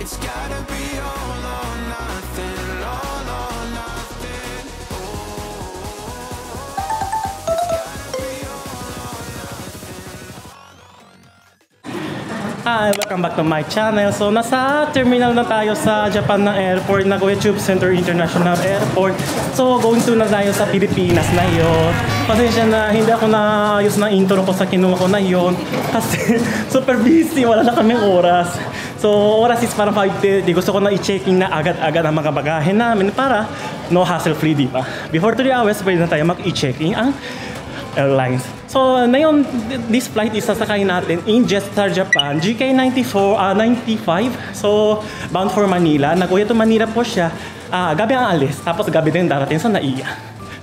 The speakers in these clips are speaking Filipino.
It's gotta be all or nothing, all or nothing. Hi, welcome back to my channel. So, nasa terminal na tayo sa Japan na airport, Nagoya Tube Center International Airport. So, going to na tayo sa Pilipinas na yon. Pasensya na hindi ako naayos ng intro ko sa kinuha ko na yon. Kasi super busy, wala na kaming oras. So, oras is parang 5:30. Gusto ko na i-checking na agad-agad ang mga bagahe namin para no hassle-free, di ba? Before 3 hours, pwede na tayo mag-i-checking ang airlines. So, ngayon, this flight is sasakay natin in Jetstar Japan, GK95. So, bound for Manila. Nagoya to Manila po siya. Gabi ang alis. Tapos gabi din darating sa NAIA,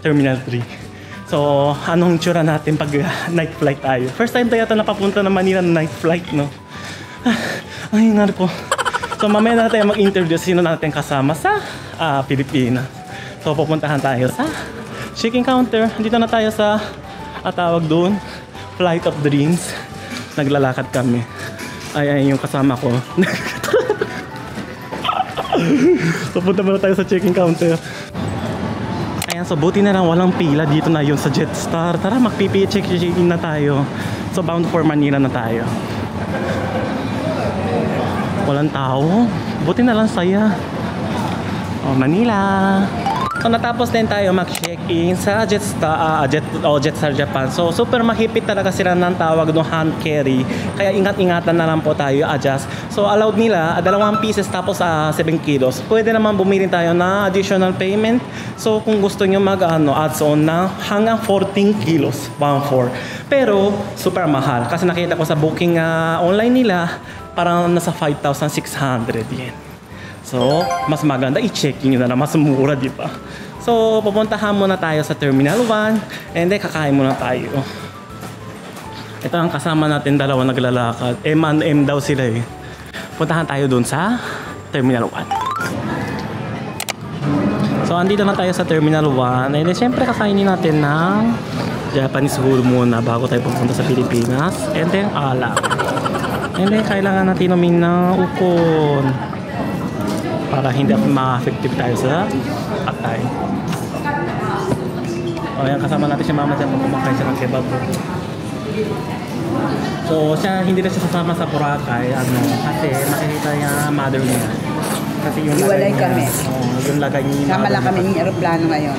Terminal 3. So, anong tsura natin pag night flight tayo? First time tayo napapunta ng Manila na night flight, no? Ay, nga po. So, mamaya na tayo mag-interview sino natin kasama sa Pilipinas. So, pupuntahan tayo sa check-in counter. Dito na tayo sa tawag doon, Flight of Dreams. Naglalakad kami. Ay, yung kasama ko. So, punta muna tayo sa check-in counter. Ayan, so buti na lang walang pila dito na yun sa Jetstar. Tara, magpipi-check-in na tayo. So, bound for Manila na tayo. Walang tao. Buti na lang saya. Oh, Manila. So, natapos din tayo mag-check-in sa Jetstar Japan. So, super mahipit talaga sila ng tawag ng hand carry. Kaya ingat-ingatan na lang po tayo, adjust. So, allowed nila 2 pieces tapos 7 kilos. Pwede naman bumili tayo na additional payment. So, kung gusto nyo adds on na hanggang 14 kilos, 1/4. Pero, super mahal. Kasi nakita ko sa booking online nila, parang nasa 5,600 yen. So, mas maganda i-checking nyo na mas mura, di ba? So, pupuntahan muna tayo sa Terminal 1 and then kakain muna tayo. Ito ang kasama natin, dalawa naglalakad. M&M daw sila eh. Puntahan tayo dun sa Terminal 1. So, andito na tayo sa Terminal 1 and then syempre kakainin natin ng Japanese food muna bago tayo pupunta sa Pilipinas. And then alak. And then kailangan natin uminom ng ukon para hindi ma-effective tayo sa atay. O yan, kasama natin si mama dyan kung kumakain siya ng kebab. So siya, hindi na siya sasama sa Boracay, kasi makikita niya mother niya. Kasi yung iwalay kami. Yung lagay niya. Sama lang kami ng aeroplano ngayon.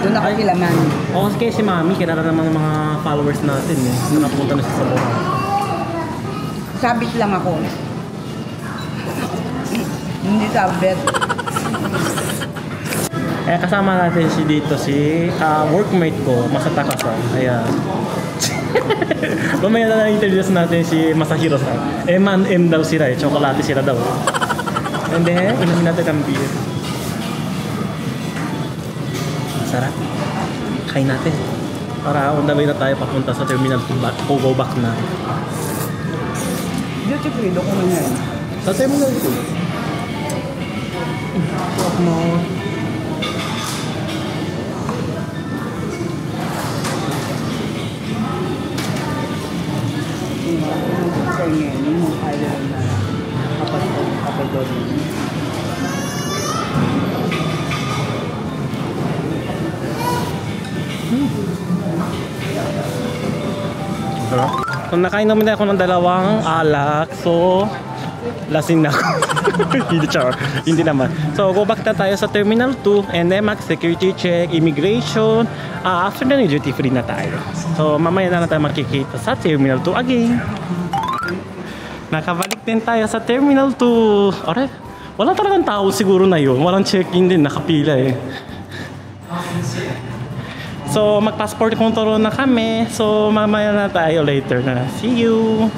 Doon ako kila Mami. Kasi si mami, kilala naman ng mga followers natin eh. Nakapunta na siya sa Boracay. Sabit lang ako. Hindi sabit. Kasama natin dito si workmate ko, Masataka-san. Ayan. Mamaya na na-interview natin si Masahiro-san. M&M daw sila eh. Chocolate sila daw. And then, inamin natin ang beer. Sarap. Kain natin. Para on the way na tayo papunta sa Terminal 2. Go back na. Duty free, doon ko na yan. Sa Terminal 2. Suot mo. So, nakain naman ako ng 2 alak. So, lasing na ako. Hindi naman. So, go back na tayo sa Terminal 2 and then mag-security check, immigration. After na duty free na tayo. So, mamaya na tayo makikita sa Terminal 2 again. Nakabalik din tayo sa Terminal 2. Ore, wala talagang tao siguro na yun. Walang check-in din, nakapila eh. So, mag-passport control na kami. So, mamaya na tayo later na. See you!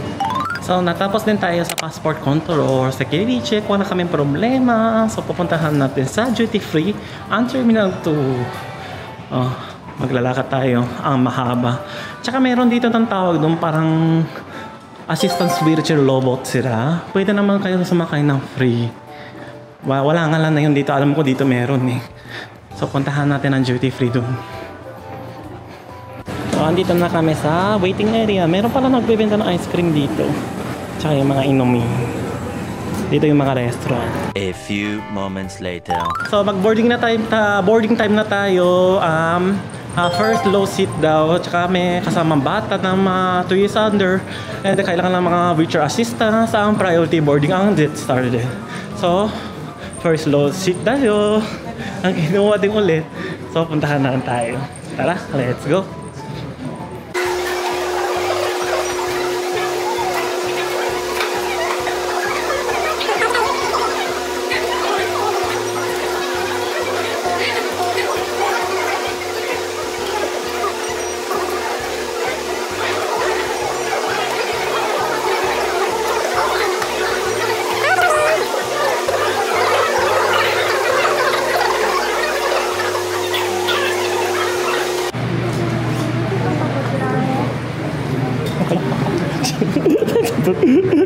So, natapos din tayo sa passport control or security check. Wala kaming problema. So, pupuntahan natin sa duty free ang Terminal 2. Maglalakad tayo. Ang mahaba. Tsaka meron dito ng tawag doon parang assistance wheelchair robot sila. Pwede naman kayo sumakay ng free. Wala nga lang na yun dito. Alam ko dito meron eh. So, puntahan natin ang duty free doon. So, andito na kami sa waiting area. Meron pala nagbebenta ng ice cream dito. Tsaka yung mga inumin. Dito yung mga restaurant. A few moments later. So mag-boarding boarding time na tayo. First low seat daw, tsaka may kasamang bata na mga 2 years under, and kailangan ng mga wheelchair assistance ang priority boarding ang Jetstar din. So first low seat tayo. Ang kinuha din ulit. So puntahan na tayo. Tara, let's go.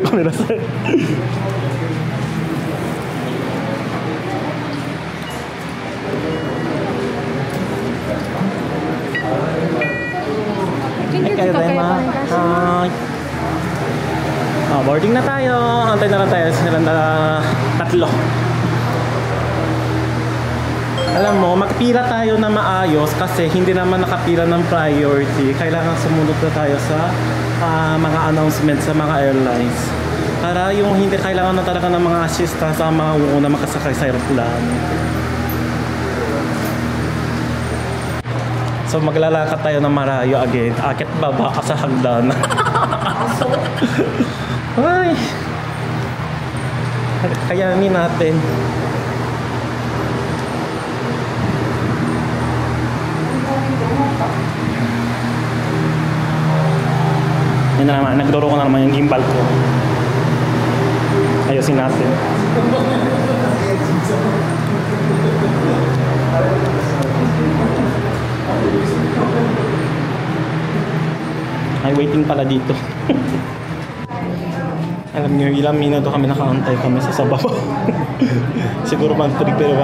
Kamera sir. Boarding na tayo. Antay na lang tayo sila na tatlo. Alam mo, magpila tayo na maayos kasi hindi naman nakapila ng priority. Kailangan sumunod na tayo sa mga announcements sa mga airlines. Para yung hindi kailangan na talaga ng mga assistance sa mga una makasakay sa aeroplano. So maglalakad tayo ng Marayo again. Akit baba ka sa hagdan. Ay! Kayanin natin. Yan na naman, nagduro ko na naman yung gimbal ko. Ayusin natin. Ay, waiting pala dito. Alam niyo, ilang minuto kami nakaantay kami sa baba. Siguro mag-trigger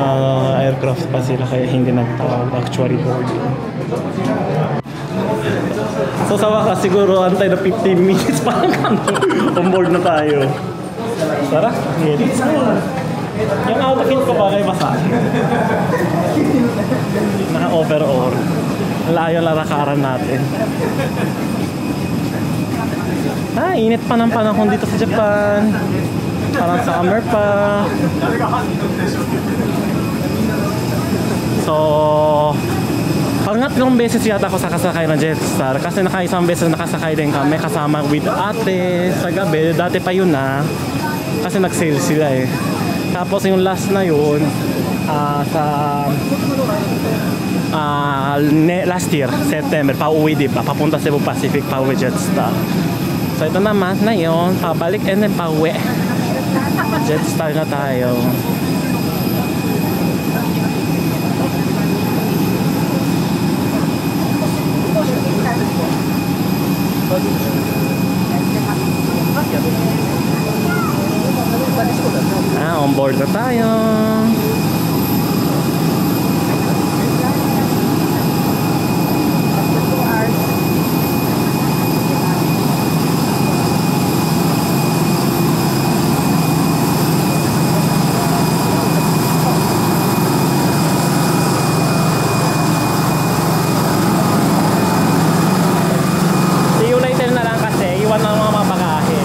aircraft pa sila kaya hindi nagtawag actually boarding. So sa wakas siguro antay na 15 minutes parang on board na tayo. Tara, let's go. Yung outfit ko pa kay basa. Naka-overall. Layo lalakaran natin. Init pa ng panahon dito sa Japan. Parang summer pa. So, parang 3 beses yata ako sakasakay ng Jetstar. Kasi nakaisang beses nakasakay din kami kasama with ate sa gabi. Dati pa yun kasi nag-sale sila eh. Tapos yung last na yun, last year, September, pauwi diba? Papunta Cebu Pacific, pauwi Jetstar. So ito naman na yun, pabalik and then pauwi. Jetstar na tayo. On board na tayo. See you later na lang kasi iwan na mga bagahe.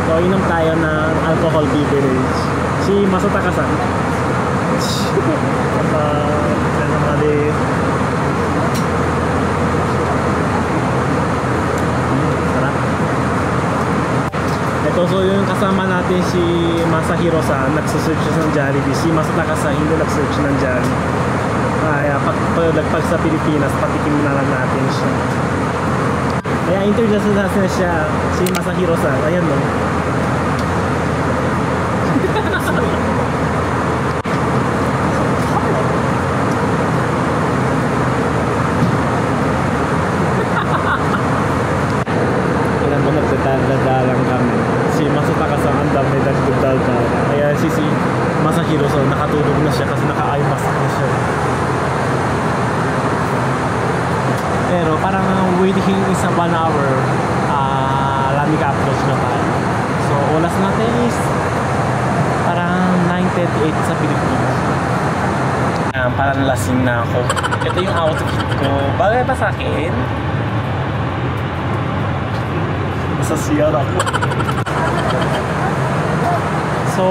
So, inom tayo ng alcohol beverage. Si Masuta Kasan. Ito, so yung kasama natin si Masahiro-san, nagsasearch siya ng Jollibee. Si Masuta Kasan, hindi nagsearch ng Jollibee. Kaya pag sa Pilipinas, patikim na lang natin siya. Kaya international na siya, si Masahiro-san. Ayan no. Alam mo, nagdadala lang kami. Si Masuta Kasan, ang dami nagdadala. Kaya si Masahiro kilo. So nakatulog na siya kasi naka-eye mask na siya. Pero parang waiting is 1 hour, landing approach na tayo. So oras natin is parang 9:38 sa Pilipinas. Parang lasing na ako. Ito yung outfit ko. Bagay pa sa akin. Sa CR ako. So,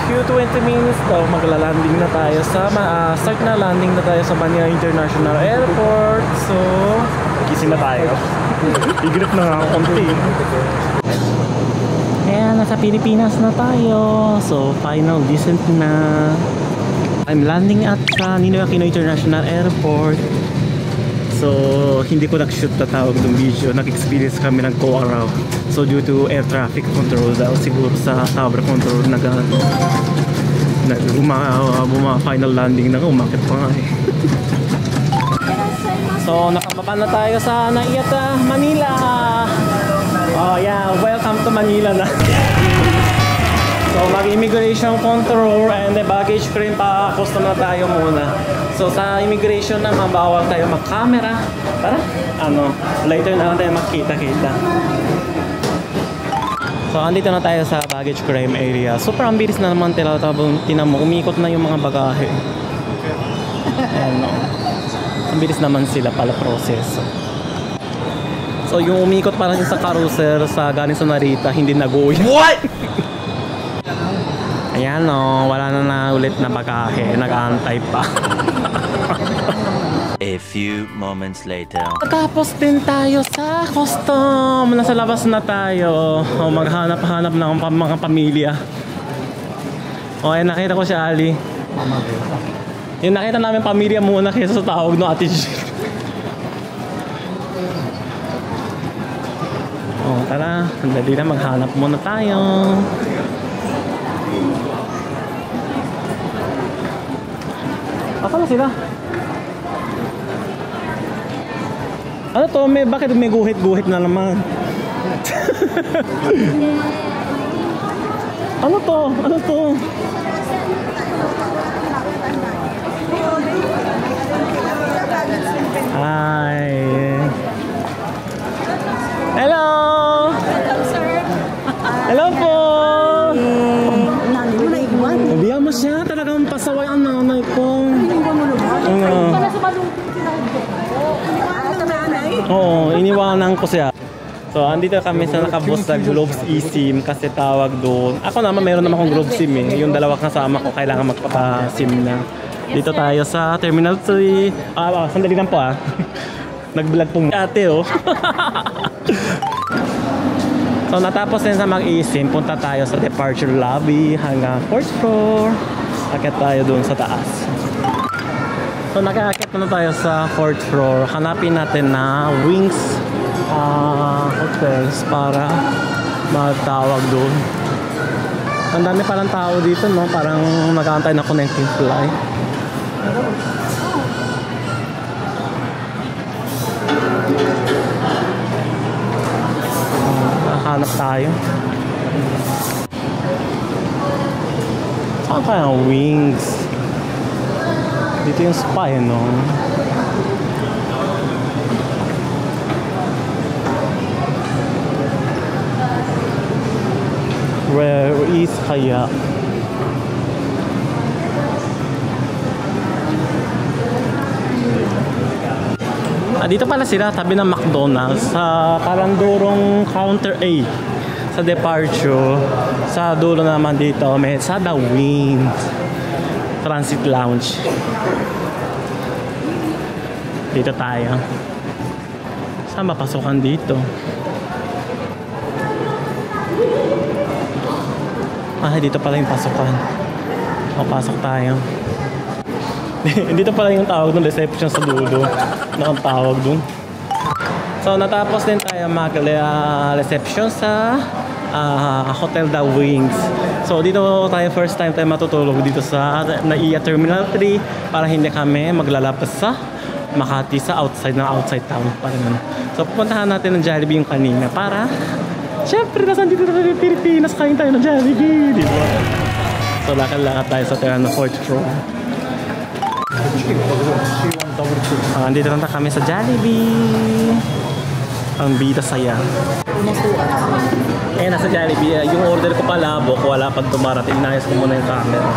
few 20 minutes daw magla-landing na tayo sa start na landing na tayo sa Manila International Airport. So, gising na tayo. Igrip na nga ako konti. Ayan, nasa Pilipinas na tayo. So, final descent na. I'm landing at Ninoy Aquino International Airport. So, hindi ko nag-shoot na tawag ng video. Nag-experience kami ng co-araw. So, due to air traffic control daw, siguro sa tower control final landing na umakit pa nga eh. So, nakababa na tayo sa Naiya, Manila. Oh yeah, welcome to Manila na. So, mag-immigration control and the baggage claim pa custom na tayo muna. So, sa immigration naman, bawal tayo mag-camera. Para, later na lang tayo magkita-kita. So, andito na tayo sa baggage claim area. Super ang bilis na naman tinan mo, umikot na yung mga bagahe. Ayan, no. Ang bilis naman sila pala proseso. So, yung umikot parang sa carousel sa galing sa Narita, hindi nag-uwi. What? Ayan no, wala na ulit na bagahe, nag-aantay pa. A few moments later. Tapos din tayo sa custom. Nasa labas na tayo. O, maghanap-hanap ng mga pamilya. O, ayan, nakita ko si Ali. Yung nakita namin pamilya muna kaysa sa tawag no Ate G. O, tara. Dali na, maghanap muna tayo. Asa na sila? Ano to? Bakit may guhit-guhit na naman? Ano to? Ano to? Hi! Hello! Hello po! Nabiya mo siya. Talagang pasaway ang nanay ko. Oo, iniwanan ko siya. So, andito kami sa nakabus sa Globes eSIM kasi tawag doon. Ako naman, meron naman akong Globe SIM eh. Yung dalawa kasama ko, kailangan magpapa-SIM na. Dito tayo sa Terminal 3. Sandali lang po ah. Nag-vlog pong ate oh. So, natapos din sa mag-eSIM, punta tayo sa departure lobby hanggang 4th floor. Akit tayo doon sa taas. So, nag-aakit na tayo sa 4th floor. Hanapin natin na Wings hotels para magtawag doon. Ang dami palang tao dito, no? Parang nag-aantay na connecting flight. Hanap tayo. Saan kaya ang Wings? Dito yung spa eh, no? Where is kaya? Dito pala sila, tabi ng McDonald's sa Kalandurong Counter A sa departure. Sa dulo naman dito may sa The Wings Transit Lounge. Dito tayo. Saan ba pasukan dito? Dito pala yung pasukan. O, pasok tayo. Dito pala yung tawag ng reception sa dulo. Nakatawag dun. So, natapos din tayo mag-reception sa Hotel The Wings. So, dito tayo first time tayo matutulog dito sa Naiya Terminal 3 para hindi kami maglalapas sa Makati sa outside town. Parang. So, pupuntahan natin ng Jollibee yung kanina para syempre, nasan dito na Pilipinas, kain tayo ng Jollibee, di ba? So lakad-lakad tayo sa 4th floor. Andito na kami sa Jollibee. Ang bida saya. Eh, nasa Jollibee. Yung order ko palabok, wala pang dumarating. Inayos ko muna yung camera.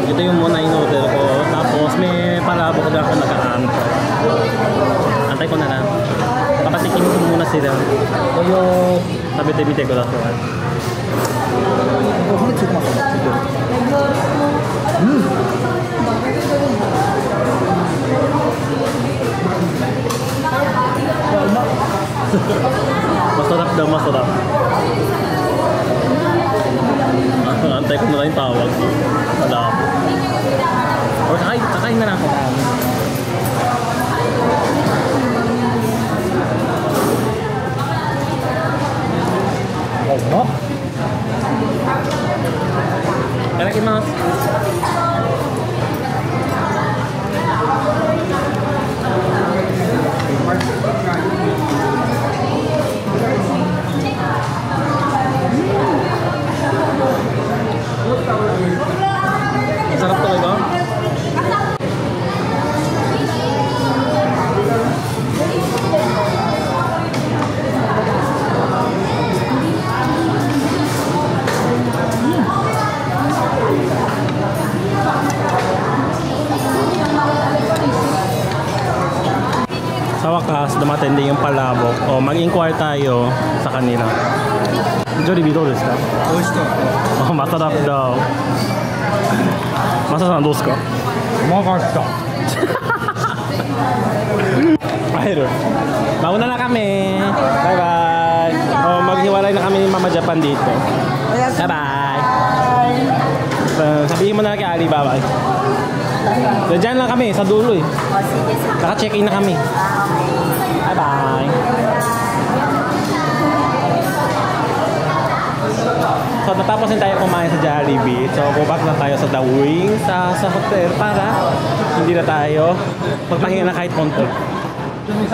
Ito yung muna yung order ko. Tapos may palabok na ako nag-aantay. Antay ko na lang. Kapatikin ko muna sila. O yung tabi-tabi ko lang. Masarap daw, masarap. Antay ko na lang yung tawag. Wala ako. O kakain na lang ako. Itadakimasu. Sarap talaga. Sa wakas, dumating din yung palabok. O, mag-inquire tayo sa kanila. Jollibee, do desu ka? Oh, masarap daw. Masa-san, do desu ka? Makasta. Ayun. Mauna na kami. Bye-bye. O, maghiwalay na kami ni Mama Japan dito. Bye-bye. Sabihin mo na kay Ali, bye-bye. Diyan lang kami, sa dulo eh. Naka-check-in na kami. Bye-bye. So, natapos din tayo kumain sa Jollibee. So, go back na tayo sa The Wings sa hotel para hindi na tayo magpahinga na kahit konti. Ay,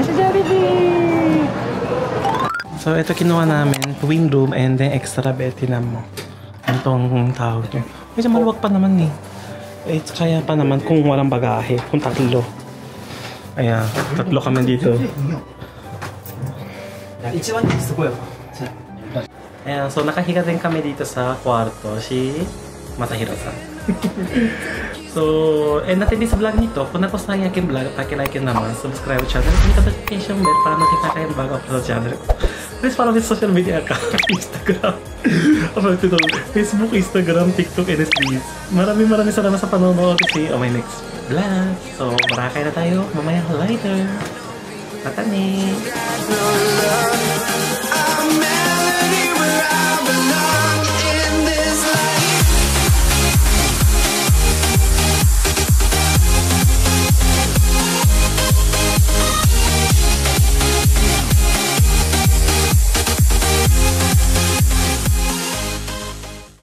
sa Jollibee! So, ito kinuha namin. Twin room and then extra bed. Tinan mo. Itong tawag nyo. Medyo maluwag pa naman eh. Eh, kaya pa naman kung walang bagahe. Kung tatlo. Ayan, tatlo kami dito. Ayan, so nakahiga din kami dito sa kwarto. Si Masahiro-san. So, natin din sa vlog nito. Kung nagustuhan niyo aking vlog, like naman. Subscribe channel. Hit the notification bell para makita kayo bago upload sa channel. Please follow my social media account. Instagram. Facebook, Instagram, TikTok, and SBs. Maraming salamat sa panonood. See you on my next vlog. So, marakay na tayo. Mamaya later. Matane. A melody where I belong.